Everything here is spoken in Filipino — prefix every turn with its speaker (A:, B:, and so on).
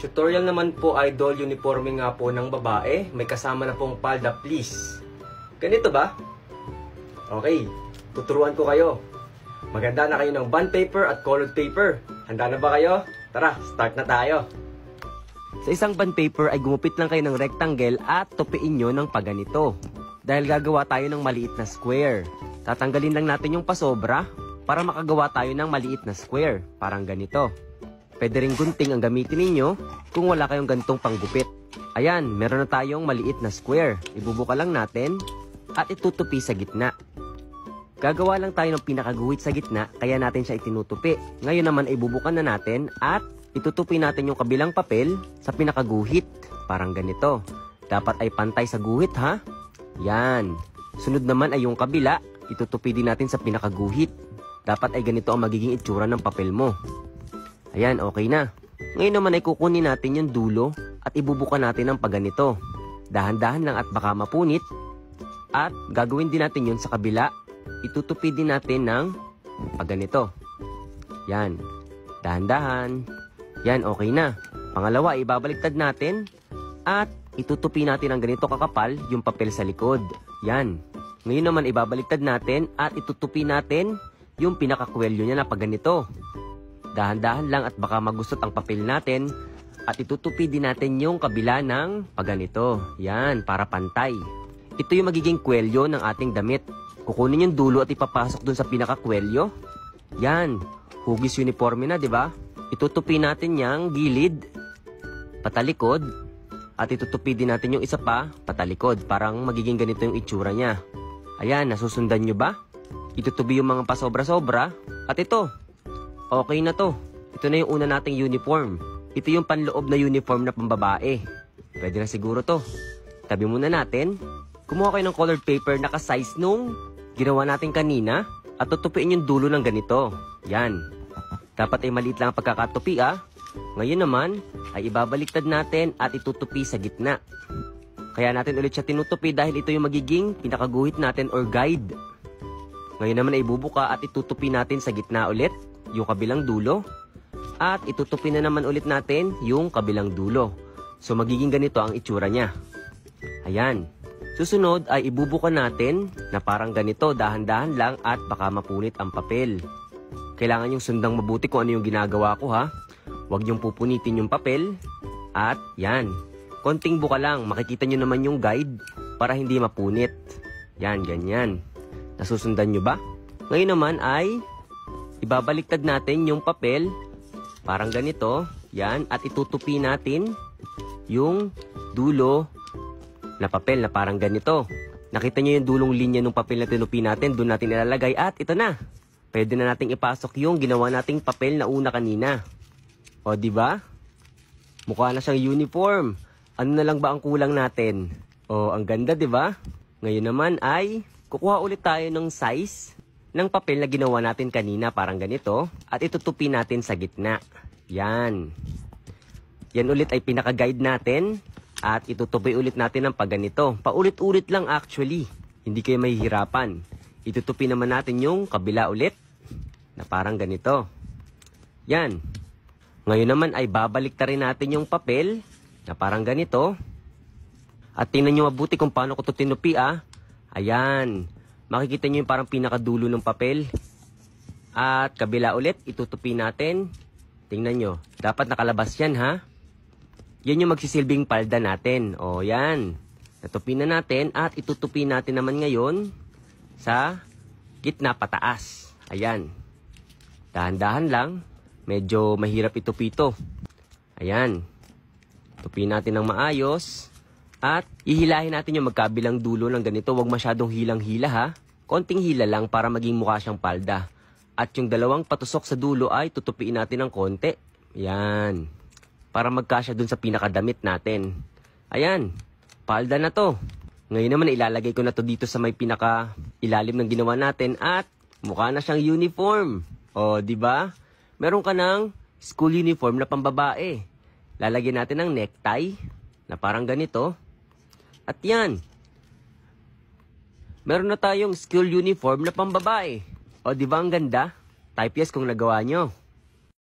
A: Tutorial naman po, idol, uniforme nga po ng babae. May kasama na pong palda, please. Ganito ba? Okay, tuturuan ko kayo. Maganda na kayo ng bond paper at colored paper. Handa na ba kayo? Tara, start na tayo. Sa isang bond paper ay gumupit lang kayo ng rectangle at tupiin nyo ng paganito. Dahil gagawa tayo ng maliit na square. Tatanggalin lang natin yung pasobra para makagawa tayo ng maliit na square. Parang ganito. Pwede rin gunting ang gamitin ninyo kung wala kayong gantong panggupit. Ayan, meron na tayong maliit na square. Ibubuka lang natin at itutupi sa gitna. Gagawa lang tayo ng pinakaguhit sa gitna, kaya natin siya itinutupi. Ngayon naman ay bubukan na natin at itutupi natin yung kabilang papel sa pinakaguhit. Parang ganito. Dapat ay pantay sa guhit, ha? Yan. Sunod naman ay yung kabila, itutupi din natin sa pinakaguhit. Dapat ay ganito ang magiging itsura ng papel mo. Ayan, okay na. Ngayon naman ay kukunin natin yung dulo at ibubuka natin ng paganito. Dahan-dahan lang at baka mapunit. At gagawin din natin yun sa kabila. Itutupi din natin ng paganito. Yan. Dahan-dahan. Yan, okay na. Pangalawa, ibabaliktad natin. At itutupi natin ng ganito kakapal yung papel sa likod. Yan. Ngayon naman ibabaliktad natin at itutupi natin yung pinakakwelyo niya na paganito. Dahan-dahan lang at baka magusot ang papel natin. At itutupi din natin yung kabila ng paganito. Yan, para pantay. Ito yung magiging kwelyo ng ating damit. Kukunin yung dulo at ipapasok dun sa pinakakwelyo. Yan, hugis uniforme na, di ba? Itutupi natin yung gilid, patalikod. At itutupi din natin yung isa pa, patalikod. Parang magiging ganito yung itsura niya. Ayan, nasusundan nyo ba? Itutubi yung mga pasobra-sobra. At ito. Okay na to. Ito na yung una nating uniform. Ito yung panloob na uniform na pambabae. Pwede na siguro to. Tabi muna natin. Kumuha kayo ng colored paper na ka-size nung ginawa natin kanina. At tutupiin yung dulo ng ganito. Yan. Dapat ay maliit lang ang pagkakatupi, ah. Ngayon naman ay ibabaliktad natin at itutupi sa gitna. Kaya natin ulit siya tinutupi dahil ito yung magiging pinakaguhit natin or guide. Ngayon naman ay ibubuka at itutupi natin sa gitna ulit yung kabilang dulo. At itutupi na naman ulit natin yung kabilang dulo. So magiging ganito ang itsura niya. Ayan. Susunod ay ibubuka natin na parang ganito, dahan-dahan lang at baka mapunit ang papel. Kailangan yung sundang mabuti kung ano yung ginagawa ko, ha. Huwag niyong pupunitin yung papel. At yan. Konting buka lang, makikita nyo naman yung guide para hindi mapunit. Yan, ganyan. Nasusundan nyo ba? Ngayon naman ay ibabaliktad natin yung papel, parang ganito, yan, at itutupi natin yung dulo na papel na parang ganito. Nakita nyo yung dulong linya ng papel na tinupi natin, doon natin ilalagay at ito na. Pwede na nating ipasok yung ginawa nating papel na una kanina. O, di ba? Mukha na siyang uniform. Ano na lang ba ang kulang natin? O, ang ganda, di ba? Ngayon naman ay kukuha ulit tayo ng size ng papel na ginawa natin kanina, parang ganito, at itutupi natin sa gitna. Yan. Yan ulit ay pinaka-guide natin, at itutupi ulit natin ng pagganito. Paulit-ulit lang actually. Hindi kayo mahihirapan. Itutupi naman natin yung kabila ulit, na parang ganito. Yan. Ngayon naman ay babaliktarin natin yung papel, na parang ganito. At tingnan nyo mabuti kung paano ko ito tinupi, ah. Ayan. Makikita nyo yung parang pinakadulo ng papel. At kabila ulit, itutupi natin. Tingnan nyo. Dapat nakalabas yan, ha? Yan yung magsisilbing palda natin. O, yan. Natupi na natin at itutupi natin naman ngayon sa gitna pataas. Ayan. Dahan-dahan lang. Medyo mahirap itupi ito. Ayan. Tupi natin ng maayos. At ihilahin natin yung magkabilang dulo ng ganito. Huwag masyadong hilang-hila, ha. Konting hila lang para maging mukha siyang palda. At yung dalawang patusok sa dulo ay tutupiin natin ng konti. Yan. Para magkasya dun sa pinakadamit natin. Ayan. Palda na to. Ngayon naman ilalagay ko na to dito sa may pinaka ilalim ng ginawa natin. At mukha na siyang uniform. O, di ba? Meron ka ng school uniform na pambabae. Lalagyan natin ng necktie na parang ganito. At yan. Meron na tayong school uniform na pambabae. O, di ba ang ganda? Type yes kung nagawa nyo.